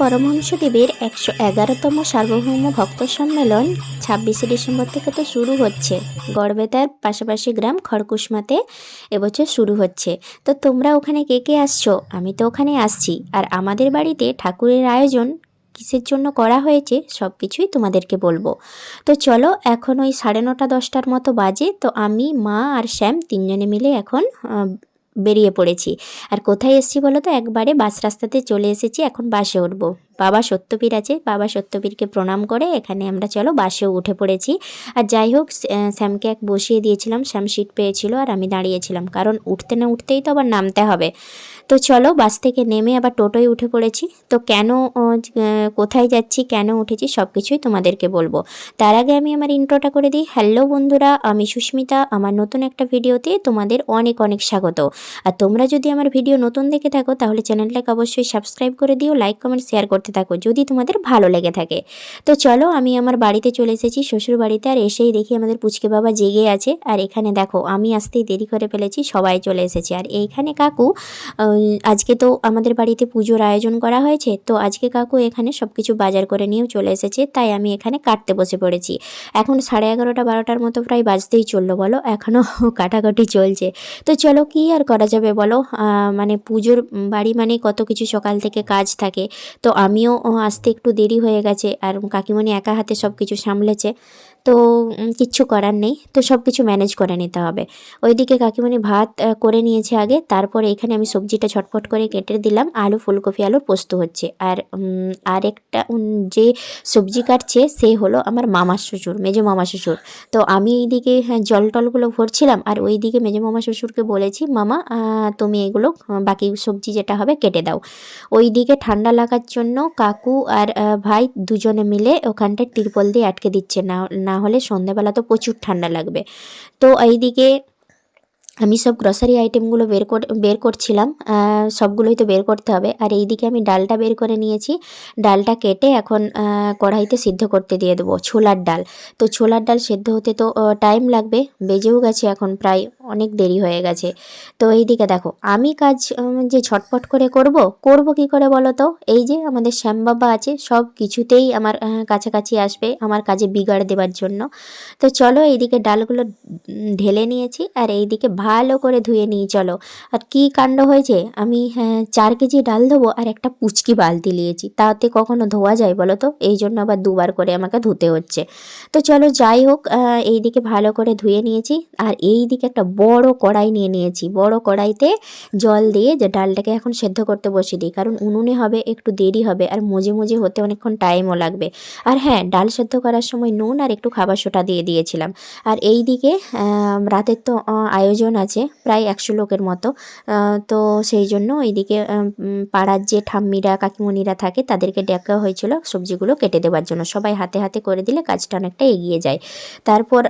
পরমহংসদেবের 111তম সার্বভৌম ভক্ত সম্মেলন 26শে ডিসেম্বর থেকে তো শুরু হচ্ছে। গড়বেতার পাশাপাশি গ্রাম খড়কুশমাতে এবছর শুরু হচ্ছে। তো তোমরা ওখানে কে কে আসছো? আমি তো ওখানে আসছি। আর আমাদের বাড়িতে ঠাকুরের আয়োজন কিসের জন্য করা হয়েছে সব কিছুই তোমাদেরকে বলবো। তো চলো, এখন ওই 9:30-10টার মতো বাজে। তো আমি, মা আর শ্যাম তিনজনে মিলে এখন বেরিয়ে পড়েছি। আর কোথায় এসেছি বলো তো? একবারে বাস রাস্তাতে চলে এসেছি, এখন বাসে উঠবো। বাবা সত্যপীর আছে, বাবা সত্যপীরকে প্রণাম করে এখানে আমরা চলো বাসেও উঠে পড়েছি। আর যাই হোক, শ্যামকে এক বসিয়ে দিয়েছিলাম, শ্যাম সিট পেয়েছিল আর আমি দাঁড়িয়েছিলাম, কারণ উঠতে না উঠতেই তো আবার নামতে হবে। তো চলো, বাস থেকে নেমে আবার টোটোয় উঠে পড়েছি। তো কেন কোথায় যাচ্ছি, কেন উঠেছি সব কিছুই তোমাদেরকে বলবো। তার আগে আমি আমার ইন্ট্রোটা করে দিই। হ্যালো বন্ধুরা, আমি সুস্মিতা। আমার নতুন একটা ভিডিওতে তোমাদের অনেক অনেক স্বাগত। আর তোমরা যদি আমার ভিডিও নতুন দেখে থাকো তাহলে চ্যানেলটাকে অবশ্যই সাবস্ক্রাইব করে দিও, লাইক কমেন্ট শেয়ার করতে থাকো যদি তোমাদের ভালো লেগে থাকে। তো চলো, আমি আমার বাড়িতে চলে এসেছি, শ্বশুর বাড়িতে। আর এসেই দেখি আমাদের পুচকে বাবা জেগে আছে। আর এখানে দেখো, আমি আসতেই দেরি করে ফেলেছি, সবাই চলে এসেছে। আর এইখানে কাকু, আজকে তো আমাদের বাড়িতে পুজোর আয়োজন করা হয়েছে, তো আজকে কাকু এখানে সব কিছু বাজার করে নিয়েও চলে এসেছে, তাই আমি এখানে কাটতে বসে পড়েছি। এখন 11:30-12টার মতো প্রায় বাজতেই চললো বলো, এখনও কাটাকাটি চলছে। তো চলো, কি আর করা যাবে বলো, মানে পুজোর বাড়ি মানে কত কিছু সকাল থেকে কাজ থাকে। তো আমিও আসতে একটু দেরি হয়ে গেছে, আর কাকিমণি একা হাতে সব কিছু সামলেছে। তো কিচ্ছু করার নেই, তো সব কিছু ম্যানেজ করে নিতে হবে। ওইদিকে কাকিমণি ভাত করে নিয়েছে আগে, তারপরে এখানে আমি সবজিটা ছটফট করে কেটে দিলাম। আলু, ফুলকপি, আলুর পোস্ত হচ্ছে। আর আরেকটা যে সবজি কাটছে সে হলো আমার মামার শ্বশুর, মেজো মামা শ্বশুর। তো আমি এইদিকে জল টলগুলো ভরছিলাম, আর ওইদিকে মেজো মামা শ্বশুরকে বলেছি, মামা তুমি এগুলো বাকি সবজি যেটা হবে কেটে দাও। ওইদিকে ঠান্ডা লাগার জন্য কাকু আর ভাই দুজনে মিলে ওখানটায় তিরপল দিয়ে আটকে দিচ্ছে, না না হলে সন্ধেবেলা তো প্রচুর ঠান্ডা লাগবে। তো এইদিকে আমি সব গ্রসারি আইটেমগুলো বের করছিলাম, সবগুলোই তো বের করতে হবে। আর এইদিকে আমি ডালটা বের করে নিয়েছি, ডালটা কেটে এখন কড়াইতে সিদ্ধ করতে দিয়ে দেবো, ছোলার ডাল। তো ছোলার ডাল সেদ্ধ হতে তো টাইম লাগবে, বেজেও গেছে এখন প্রায়, অনেক দেরি হয়ে গেছে। তো এইদিকে দেখো, আমি কাজ যে ঝটপট করে করব কি করে বলো তো? এই যে আমাদের শ্যামবাবা আছে, সব কিছুতেই আমার কাছাকাছি আসবে আমার কাজে বিগাড় দেওয়ার জন্য। তো চলো, এইদিকে ডালগুলো ঢেলে নিয়েছি, আর এইদিকে ভালো করে ধুয়ে নিই। চলো, আর কি কাণ্ড হয়েছে, আমি 4 কেজি ডাল ধোবো আর একটা পুচকি বালতি নিয়েছি, তাতে কখনো ধোয়া যায় বলো তো? এই জন্য আবার দুবার করে আমাকে ধুতে হচ্ছে। তো চলো, যাই হোক, এইদিকে ভালো করে ধুয়ে নিয়েছি। আর এইদিকে একটা বড় কড়াই নিয়ে নিয়েছি, বড় কড়াইতে জল দিয়ে যে ডালটাকে এখন সেদ্ধ করতে বসিয়ে দিই, কারণ উনুনে হবে, একটু দেরি হবে, আর মজে মজে হতে অনেকক্ষণ টাইমও লাগবে। আর হ্যাঁ, ডাল সেদ্ধ করার সময় নুন আর একটু খাবার সোডা দিয়ে দিয়েছিলাম। আর এই দিকে রাতের তো আয়োজন আছে প্রায় 100 লোকের মতো। তো সেই জন্য এইদিকে পাড়ার যে ঠাম্মিরা কাকিমণিরা থাকে তাদেরকে ডাকা হয়েছিল সবজিগুলো কেটে দেওয়ার জন্য। সবাই হাতে হাতে করে দিলে কাজটা অনেকটা এগিয়ে যায়। তারপর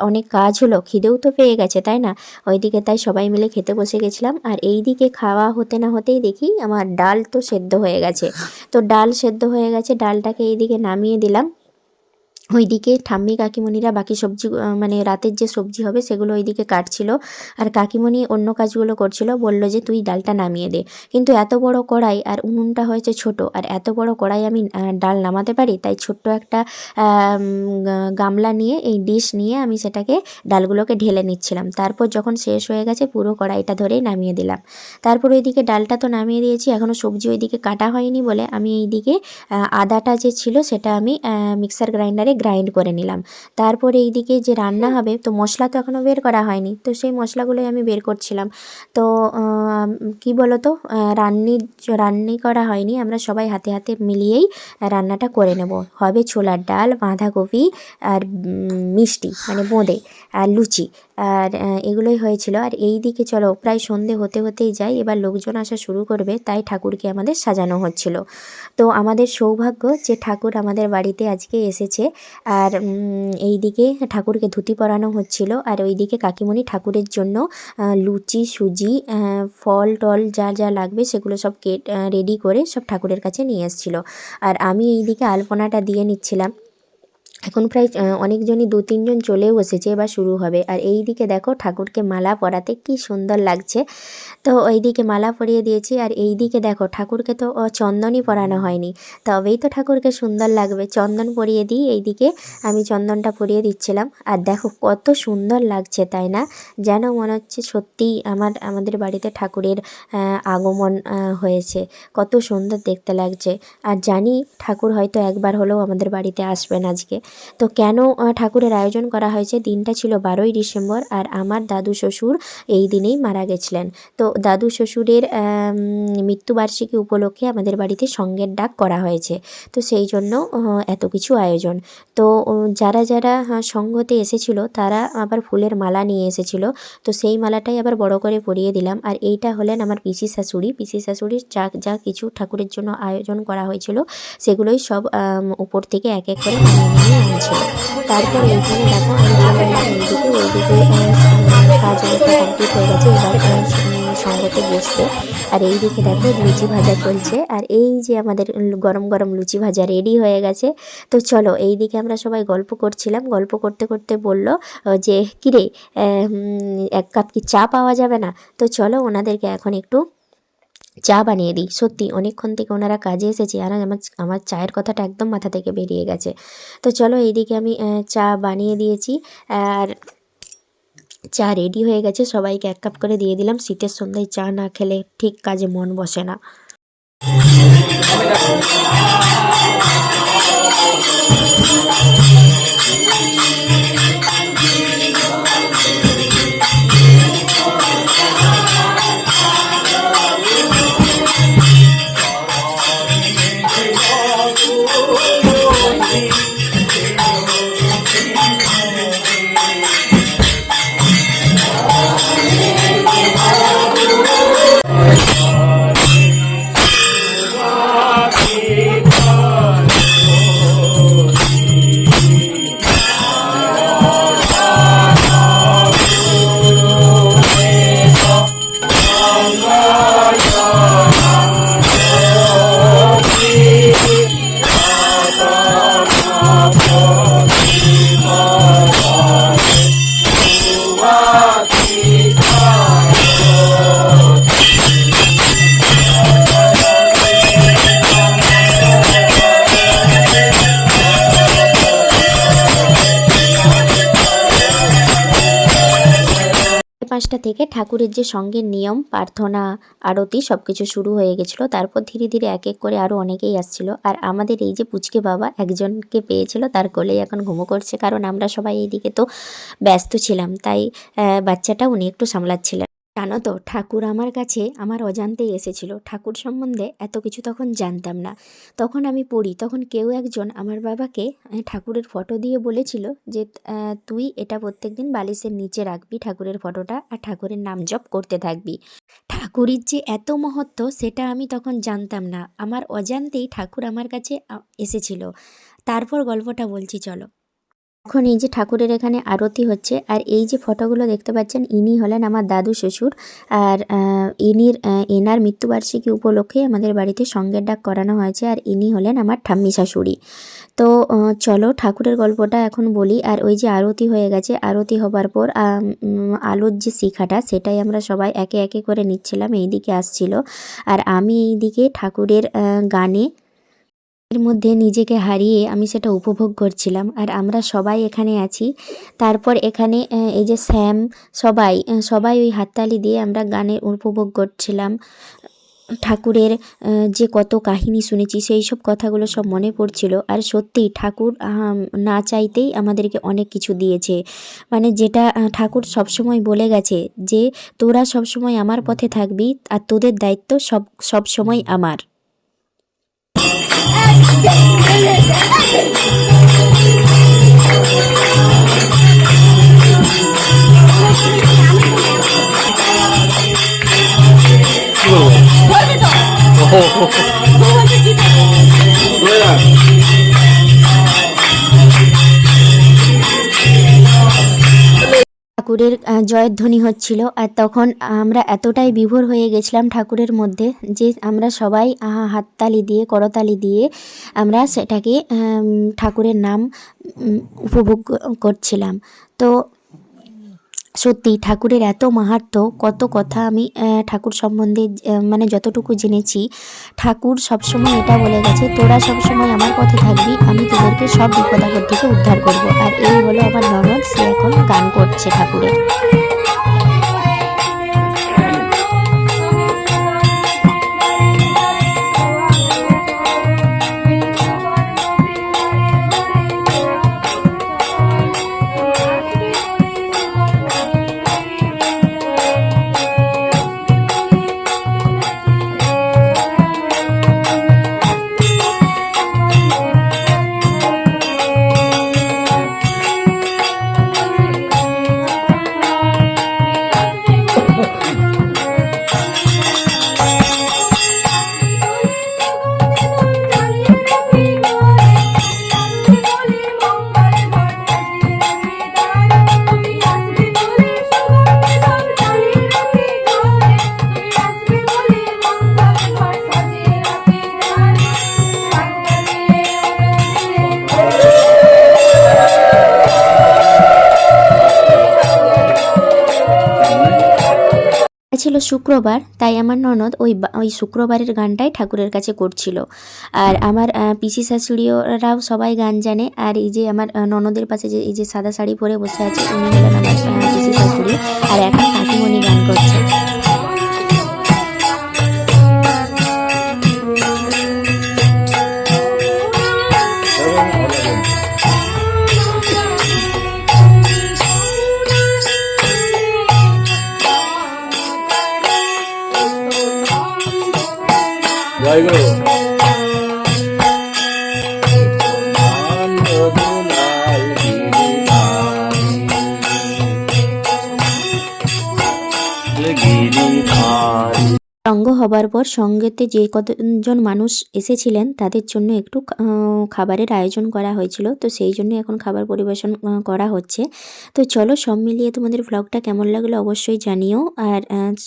অনেক কাজ হলো, খিদেও তো পেয়ে গেছে তাই না? ওইদিকে তাই সবাই মিলে খেতে বসে গেছিলাম। আর এইদিকে খাওয়া হতে না হতেই দেখি আমার ডাল তো সেদ্ধ হয়ে গেছে। তো ডাল সেদ্ধ হয়ে গেছে, ডালটাকে এইদিকে নামিয়ে দিলাম। ওইদিকে ঠাম্মি কাকিমণিরা বাকি সবজি, মানে রাতের যে সবজি হবে সেগুলো ওইদিকে কাটছিল। আর কাকিমণি অন্য কাজগুলো করছিল, বলল যে তুই ডালটা নামিয়ে দে। কিন্তু এত বড় কড়াই আর উনুনটা হয়েছে ছোট, আর এত বড় কড়াই আমি ডাল নামাতে পারি? তাই ছোট্ট একটা গামলা নিয়ে, এই ডিশ নিয়ে আমি সেটাকে ডালগুলোকে ঢেলে নিচ্ছিলাম। তারপর যখন শেষ হয়ে গেছে পুরো কড়াইটা ধরেই নামিয়ে দিলাম। তারপর ওইদিকে ডালটা তো নামিয়ে দিয়েছি, এখনও সবজি ওইদিকে কাটা হয়নি বলে আমি এইদিকে আদাটা যে ছিল সেটা আমি মিক্সার গ্রাইন্ডারে গ্রাইন্ড করে নিলাম। তারপরে এইদিকে যে রান্না হবে, তো মশলা তো এখনও বের করা হয়নি, তো সেই মশলাগুলোই আমি বের করছিলাম। তো কি বলো তো, রান্নি করা হয়নি, আমরা সবাই হাতে হাতে মিলিয়েই রান্নাটা করে নেব। হবে ছোলার ডাল, বাঁধাকপি আর মিষ্টি মানে বোঁদে আর লুচি, আর এগুলোই হয়েছিল। আর এই দিকে চলো, প্রায় সন্ধে হতে হতেই যাই, এবার লোকজন আসা শুরু করবে, তাই ঠাকুরকে আমাদের সাজানো হচ্ছিল। তো আমাদের সৌভাগ্য যে ঠাকুর আমাদের বাড়িতে আজকে এসেছে। আর এই দিকে ঠাকুরকে ধুতি পরানো হচ্ছিল, আর ওইদিকে কাকিমণি ঠাকুরের জন্য লুচি, সুজি, ফল টল যা যা লাগবে সেগুলো সব রেডি করে সব ঠাকুরের কাছে নিয়ে এসেছিলো। আর আমি এইদিকে আলপনাটা দিয়ে নিচ্ছিলাম। এখন প্রায় অনেকজনই ২-৩ জন চলেও এসেছে, এবার শুরু হবে। আর এই দিকে দেখো ঠাকুরকে মালা পরাতে কি সুন্দর লাগছে। তো ওইদিকে মালা পরিয়ে দিয়েছি, আর এই দিকে দেখো ঠাকুরকে তো চন্দনই পরানো হয়নি, তবেই তো ঠাকুরকে সুন্দর লাগবে। চন্দন পরিয়ে দিই, এইদিকে আমি চন্দনটা পরিয়ে দিচ্ছিলাম। আর দেখো কত সুন্দর লাগছে, তাই না? যেন মনে হচ্ছে সত্যিই আমাদের বাড়িতে ঠাকুরের আগমন হয়েছে। কত সুন্দর দেখতে লাগছে। আর জানি ঠাকুর হয়তো একবার হলেও আমাদের বাড়িতে আসবেন আজকে। তো কেন ঠাকুরের আয়োজন করা হয়েছে, দিনটা ছিল 12ই ডিসেম্বর, আর আমার দাদু শ্বশুর এই দিনেই মারা গেছিলেন। তো দাদু শ্বশুরের মৃত্যুবার্ষিকী উপলক্ষে আমাদের বাড়িতে সঙ্গের ডাক করা হয়েছে। তো সেই জন্য এত কিছু আয়োজন। তো যারা যারা সঙ্গতে এসেছিলো তারা আবার ফুলের মালা নিয়ে এসেছিলো। তো সেই মালাটাই আবার বড় করে পরিয়ে দিলাম। আর এইটা হলেন আমার পিসি শাশুড়ি। পিসি শাশুড়ির যা যা কিছু ঠাকুরের জন্য আয়োজন করা হয়েছিল সেগুলোই সব উপর থেকে এক এক করে নামিয়ে আনছিল। তারপর এইখানে দেখো আমি চলে এলাম এইদিকে, ওইদিকে কাজ অনেকটা কমপ্লিট হয়ে গেছে, এবার সঙ্গতে বসবে। আর এইদিকে দেখো লুচি ভাজা চলছে, আর এই যে আমাদের গরম গরম লুচি ভাজা রেডি হয়ে গেছে। তো চলো এইদিকে আমরা সবাই গল্প করছিলাম, গল্প করতে করতে বলল যে কিরে, এক কাপ কি চা পাওয়া যাবে না? তো চলো ওনাদেরকে এখন একটু চা বানিয়ে দিই। সত্যি অনেকক্ষণ থেকে ওনারা কাজে এসেছে, আর আমার চায়ের কথাটা একদম মাথা থেকে বেরিয়ে গেছে। তো চলো এইদিকে আমি চা বানিয়ে দিয়েছি, আর চা রেডি হয়ে গেছে, সবাইকে এক কাপ করে দিয়ে দিলাম। শীতের সন্ধ্যায় চা না খেলে ঠিক কাজে মন বসে না। পাঁচটা থেকে ঠাকুরের যে সঙ্গের নিয়ম, প্রার্থনা, আরতি সব কিছু শুরু হয়ে গেছিলো। তারপর ধীরে ধীরে এক এক করে আরও অনেকেই আসছিলো। আর আমাদের এই যে পুচকে বাবা একজনকে পেয়েছিল, তার কোলেই এখন ঘুমো করছে, কারণ আমরা সবাই এইদিকে তো ব্যস্ত ছিলাম, তাই বাচ্চাটা উনি একটু সামলাচ্ছিলেন। জানো তো ঠাকুর আমার কাছে আমার অজান্তেই এসেছিল। ঠাকুর সম্বন্ধে এত কিছু তখন জানতাম না। তখন আমি পড়ি, তখন কেউ একজন আমার বাবাকে ঠাকুরের ফটো দিয়ে বলেছিল যে তুই এটা প্রত্যেকদিন বালিশের নিচে রাখবি ঠাকুরের ফটোটা, আর ঠাকুরের নাম জপ করতে থাকবি। ঠাকুরের যে এত মহত্ব সেটা আমি তখন জানতাম না। আমার অজান্তেই ঠাকুর আমার কাছে এসেছিল। তারপর গল্পটা বলছি চলো। এখন এই যে ঠাকুরের এখানে আরতি হচ্ছে, আর এই যে ফটোগুলো দেখতে পাচ্ছেন ইনি হলেন আমার দাদু শ্বশুর। আর এনার মৃত্যুবার্ষিকী উপলক্ষে আমাদের বাড়িতে সঙ্গের ডাক করানো হয়েছে, আর ইনি হলেন আমার ঠাম্মি শাশুড়ি। তো চলো ঠাকুরের গল্পটা এখন বলি। আর ওই যে আরতি হয়ে গেছে, আরতি হবার পর আলোর যে শিখাটা সেটাই আমরা সবাই একে একে করে নিচ্ছিলাম, এইদিকে আসছিল। আর আমি এইদিকে ঠাকুরের গানে এর মধ্যে নিজেকে হারিয়ে আমি সেটা উপভোগ করছিলাম। আর আমরা সবাই এখানে আছি। তারপর এখানে এই যে শ্যাম, সবাই ওই হাততালি দিয়ে আমরা গানে উপভোগ করছিলাম। ঠাকুরের যে কত কাহিনী শুনেছি সেই সব কথাগুলো সব মনে পড়ছিল। আর সত্যিই ঠাকুর না চাইতেই আমাদেরকে অনেক কিছু দিয়েছে। মানে যেটা ঠাকুর সবসময় বলে গেছে যে তোরা সবসময় আমার পথে থাকবি, আর তোদের দায়িত্ব সবসময় আমার। ঠাকুরের জয়ধ্বনি হচ্ছিল। আর তখন আমরা এতটাই বিভোর হয়ে গেছিলাম ঠাকুরের মধ্যে যে আমরা সবাই হাততালি দিয়ে করতালি দিয়ে আমরা সেটাকে ঠাকুরের নাম উপভোগ করছিলাম। তো সত্যি ঠাকুরের এত মাহাত্ম্য, কত কথা আমি ঠাকুর সম্বন্ধে মানে যতটুকু জেনেছি, ঠাকুর সবসময় এটা বলে গেছে, তোরা সবসময় আমার পথে থাকবি, আমি তোদেরকে সব বিপদ আপদ থেকে উদ্ধার করব। আর এই হলো আমার ননদ, সে এখন গান করছে ঠাকুরের। ছিল শুক্রবার, তাই আমার ননদ ওই শুক্রবারের গানটাই ঠাকুরের কাছে করছিল। আর আমার পিসি শাশুড়িরাও সবাই গান জানে। আর এই যে আমার ননদের পাশে যে এই যে সাদা শাড়ি পরে বসে আছে, উনি হলেন আমার পিসি শাশুড়ি। আর এখন কাকিমণি গান করছে। সঙ্গ হবার পর সঙ্গেতে যে কতজন মানুষ এসেছিলেন তাদের জন্য একটু খাবারের আয়োজন করা হয়েছিল। তো সেই জন্য এখন খাবার পরিবেশন করা হচ্ছে। তো চলো, সব মিলিয়ে তোমাদের ব্লগটা কেমন লাগলো অবশ্যই জানিও। আর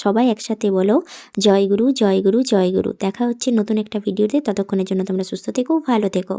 সবাই একসাথে বলো জয় গুরু, জয় গুরু, জয় গুরু। দেখা হচ্ছে নতুন একটা ভিডিওতে। ততক্ষণের জন্য তোমরা সুস্থ থেকো, ভালো থেকো।